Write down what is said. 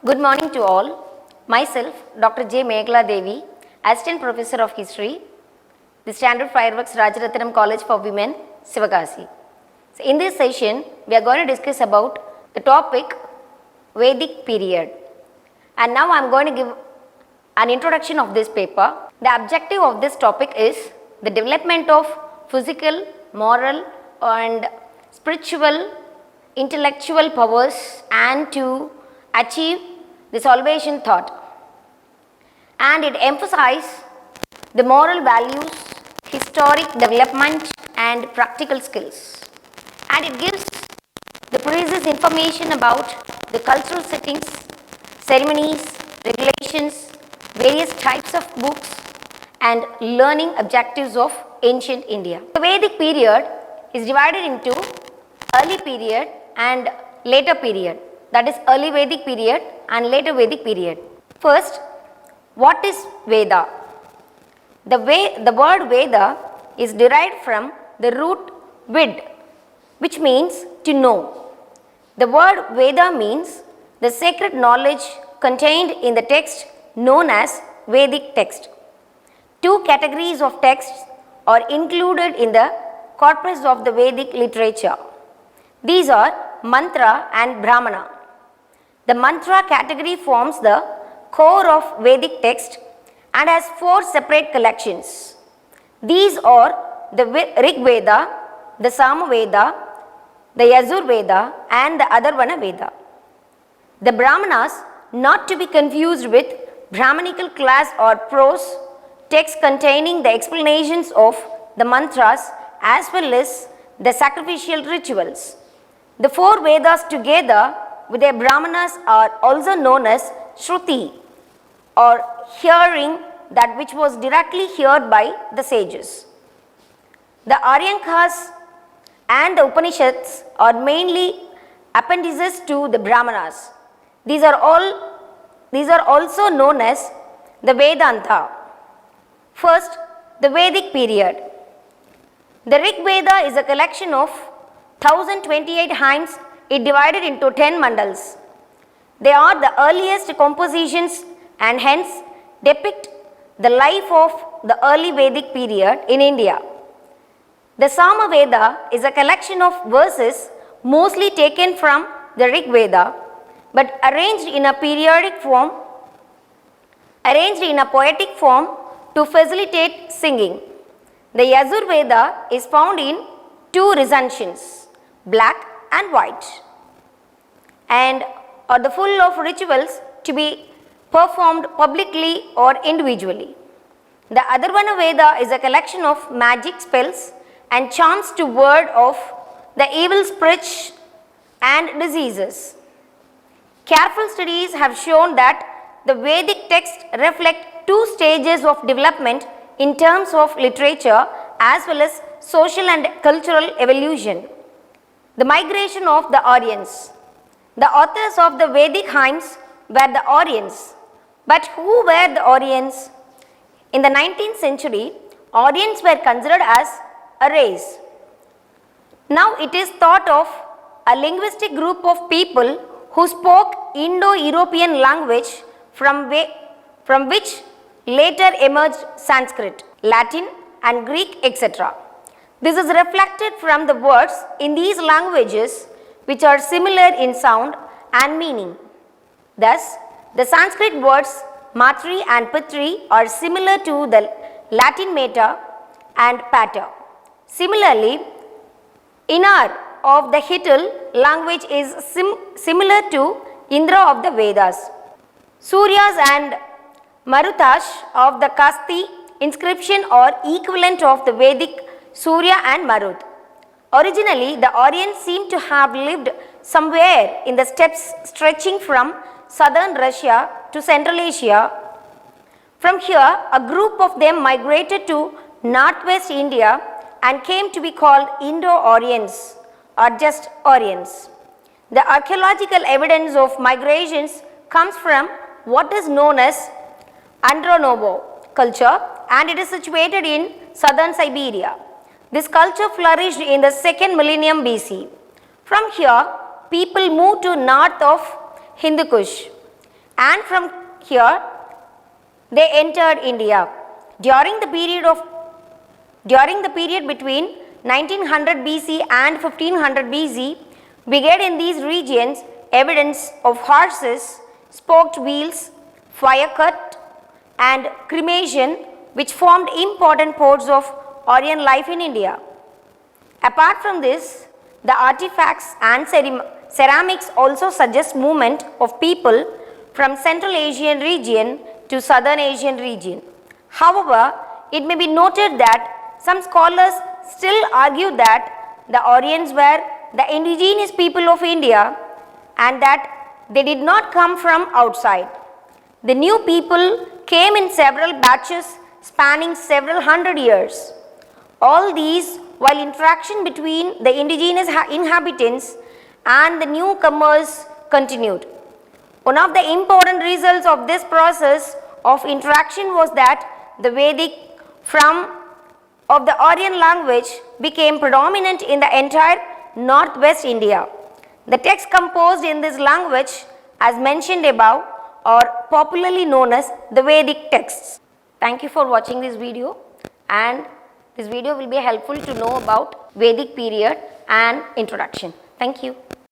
Good morning to all. Myself, Dr.J.Mekala Devi, Assistant Professor of History, the Standard Fireworks Rajaratnam College for Women, Sivakasi. So in this session, we are going to discuss about the topic Vedic period. And now I am going to give an introduction of this paper. The objective of this topic is the development of physical, moral and spiritual, intellectual powers and to achieve the salvation thought. And it emphasizes the moral values, historic development and practical skills. And it gives the precise information about the cultural settings, ceremonies, regulations, various types of books and learning objectives of ancient India. The Vedic period is divided into early period and later period, that is early Vedic period and later Vedic period. First, what is Veda? The word Veda is derived from the root vid, which means to know. The word Veda means the sacred knowledge contained in the text known as Vedic text. Two categories of texts are included in the corpus of the Vedic literature. These are mantra and brahmana. The mantra category forms the core of Vedic text and has four separate collections. These are the Rig Veda, the Sama Veda, the Yajur Veda and the Atharvana Veda. The brahmanas, not to be confused with Brahmanical class or prose texts containing the explanations of the mantras as well as the sacrificial rituals. The four Vedas together with their brahmanas are also known as Shruti, or hearing that which was directly heard by the sages. The Aryankas and the Upanishads are mainly appendices to the brahmanas. These are also known as the Vedanta. First, the Vedic period. The Rig Veda is a collection of 1028 hymns. It divided into 10 mandals. They are the earliest compositions and hence depict the life of the early Vedic period in India. The Sama Veda is a collection of verses mostly taken from the Rig Veda but arranged in a poetic form to facilitate singing. The Yajur Veda is found in two recensions, black and white, and are the full of rituals to be performed publicly or individually. The Atharvana Veda is a collection of magic spells and charms to ward off the evil spirits and diseases. Careful studies have shown that the Vedic texts reflect two stages of development in terms of literature as well as social and cultural evolution. The migration of the Orients. The authors of the Vedic hymns were the Orients. But who were the Orients? In the 19th century, Orients were considered as a race. Now it is thought of a linguistic group of people who spoke Indo-European language from which later emerged Sanskrit, Latin and Greek, etc. This is reflected from the words in these languages which are similar in sound and meaning. Thus, the Sanskrit words matri and pitri are similar to the Latin mater and pater. Similarly, Inar of the Hittil language is similar to Indra of the Vedas. Suryas and Marutas of the Kasti inscription are equivalent of the Vedic Surya and Marut. Originally, the Orients seem to have lived somewhere in the steppes stretching from southern Russia to Central Asia. From here, a group of them migrated to northwest India and came to be called Indo-Orients or just Orients. The archaeological evidence of migrations comes from what is known as Andronovo culture, and it is situated in southern Siberia. This culture flourished in the 2nd millennium BC. From here, people moved to north of Hindu Kush. and from here they entered India. During the period between 1900 BC and 1500 BC, we get in these regions evidence of horses, spoked wheels, fire cut and cremation, which formed important parts of Aryan life in India. Apart from this, the artifacts and ceramics also suggest movement of people from Central Asian region to Southern Asian region. However, it may be noted that some scholars still argue that the Orients were the indigenous people of India and that they did not come from outside. The new people came in several batches spanning several hundred years. All these while interaction between the indigenous inhabitants and the newcomers continued. One of the important results of this process of interaction was that the Vedic form of the Aryan language became predominant in the entire northwest India. The texts composed in this language, as mentioned above, are popularly known as the Vedic texts. Thank you for watching this video, and this video will be helpful to know about Vedic period and introduction. Thank you.